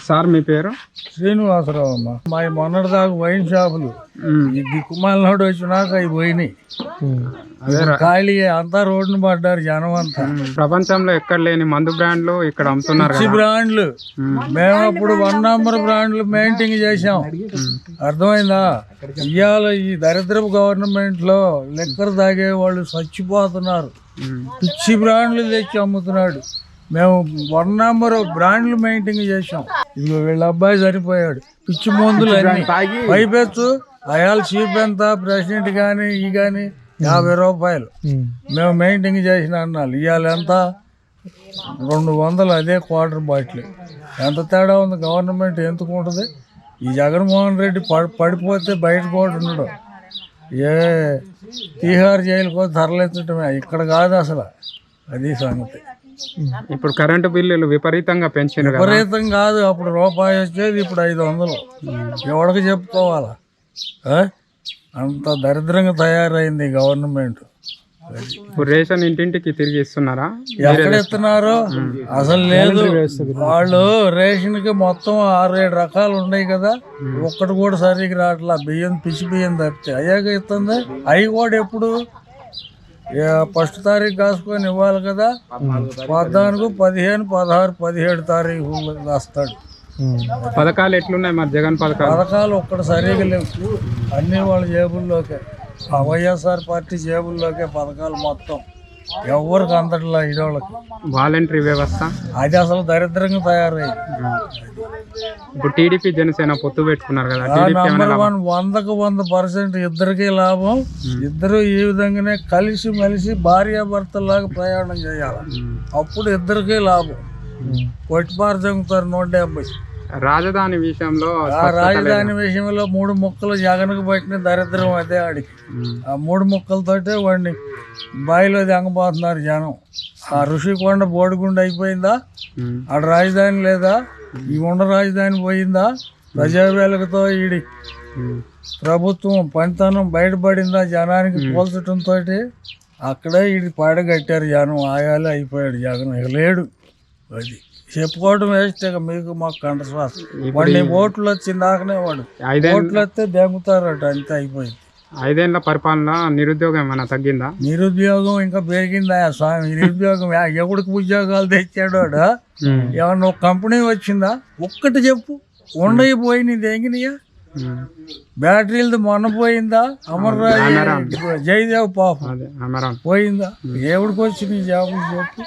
Sir మీ పేరు? శ్రీనివాసరావు అమ్మ. మా మొన్నటిదాకా వైన్ షాపులు ఈ దిక్కుమాలనాడు వచ్చినాక అవి పోయినాయి. ఖాళీ అంతా రోడ్డును పడ్డారు జనం అంతా. ప్రపంచంలో ఎక్కడ లేని మందు బ్రాండ్లు ఇక్కడ అమ్ముతున్నారు పిచ్చి బ్రాండ్లు. మేము అప్పుడు 1 నంబర్ బ్రాండ్లు మెయింటైన్ చేసాం. అర్థమైందా? ఇవాళ ఈ దరిద్రపు గవర్నమెంట్ లో లిక్కర్ తాగే వాళ్ళు చచ్చిపోతున్నారు. పిచ్చి బ్రాండ్లు తెచ్చి అమ్ముతున్నాడు. మేము 1 నంబర్ బ్రాండ్లు మెయింటైన్ చేసాం. ఇదిగో వీళ్ళ అబ్బాయి సరిపోయాడు. పిచ్చి మందులు అన్ని పైపెచ్చు. అయాల చీప్ ఎంత ప్రెసిడెంట్ కానీ ఈ కానీ 50 రూపాయలు మేము మెయింటైన్ చేసిన అన్నాలు. ఇవాళ ఎంత? 200. అదే క్వార్టర్ బాటిల్. ఎంత తేడా ఉంది? గవర్నమెంట్ ఎందుకు ఉంటుంది? ఈ జగన్మోహన్ రెడ్డి పడిపోతే బయట కూడా ఉండడు. ఏ తీహార్ జైలుకో తరలించటమే, ఇక్కడ కాదు అసలు. అది సంగతి. ఇప్పుడు కరెంటు బిల్లులు విపరీతంగా పెంచారు. విపరీతం కాదు, అప్పుడు రూపాయి వచ్చేది, ఇప్పుడు 500. ఎవరికి చెప్పుకోవాలా? అంత దరిద్రంగా తయారైంది గవర్నమెంట్. ఇప్పుడు రేషన్ ఇంటింటికి తిరిగి ఇస్తున్నారా? ఎక్కడ ఇస్తున్నారో అసలు లేదు. వాళ్ళు రేషన్ కి మొత్తం 6-7 రకాలు ఉన్నాయి కదా, ఒక్కటి కూడా సరిగ్గా రావట్లా. బియ్యం పిచ్చి బియ్యం తప్పితే అయ్యాక ఇస్తుంది. అవి కూడా ఎప్పుడు 1 తారీఖు కాసుకొని ఇవ్వాలి కదా. 14, 15, 16, 17 తారీఖు వస్తాడు. పథకాలు ఎట్లున్నాయి మరి? జగన్ పథకాలు ఒక్కటి సరిగా లేవు. అన్ని వాళ్ళ జేబుల్లోకే, ఆ వైఎస్ఆర్ పార్టీ జేబుల్లోకే పథకాలు మొత్తం. ఎవరికి అందట్లా ఇడోళ్ళకి. వాలంటరీ వ్యవస్థ అది అసలు దరిద్రంగా తయారైంది. ఇప్పుడు టీడీపీ జనసేన పొత్తు పెట్టుకున్నారు కదా. నంబర్ 1 100కు 100% ఇద్దరికీ లాభం. ఇద్దరు ఈ విధంగానే కలిసి మెలిసి భార్యాభర్తలాగా ప్రయాణం చేయాలి. అప్పుడు ఇద్దరికీ లాభం. కొట్టిపారు జంగుతారు 170. రాజధాని విషయంలో 3 ముక్కలు జగన్కు పట్టిన దరిద్రం అదే ఆడికి. ఆ 3 ముక్కలతోటే వాడిని బాయిలో దింగబోతున్నారు జనం. ఆ ఋషికొండ బోడిగుండ అయిపోయిందా? ఆడ రాజధాని లేదా? ఈ ఉండ రాజధాని పోయిందా? ప్రజావేళకతో ఈడి ప్రభుత్వం పనితనం బయటపడిందా? జనానికి పోల్చడంతో అక్కడే ఈడి పాడగట్టారు జనం. ఆయాలే అయిపోయాడు జగన్. ఇక లేడు. అది చెప్పుకోవడం వేస్ట్. ఇక మీకు మాకు కంఠశ్వాసం. వాడిని ఓట్లు వచ్చిందాకనే వాడు ఓట్లు వస్తే దెంగుతారట. అంతే అయిపోయింది. 5 ఏళ్ల పరిపాలన నిరుద్యోగం ఏమైనా తగ్గిందా? నిరుద్యోగం ఇంకా పెరిగిందా స్వామి? నిరుద్యోగం ఎవడికి ఉద్యోగాలు తెచ్చాడు? ఏమన్నా ఒక కంపెనీ వచ్చిందా? ఒక్కటి చెప్పు. ఉండయి పోయినాయి దెంగినాయా? బ్యాటరీలది మొన్న పోయిందా? అమర్రాజు జయదేవ్ పాపం పోయిందా? ఎవడికి వచ్చి నీ జాబులు చెప్పు.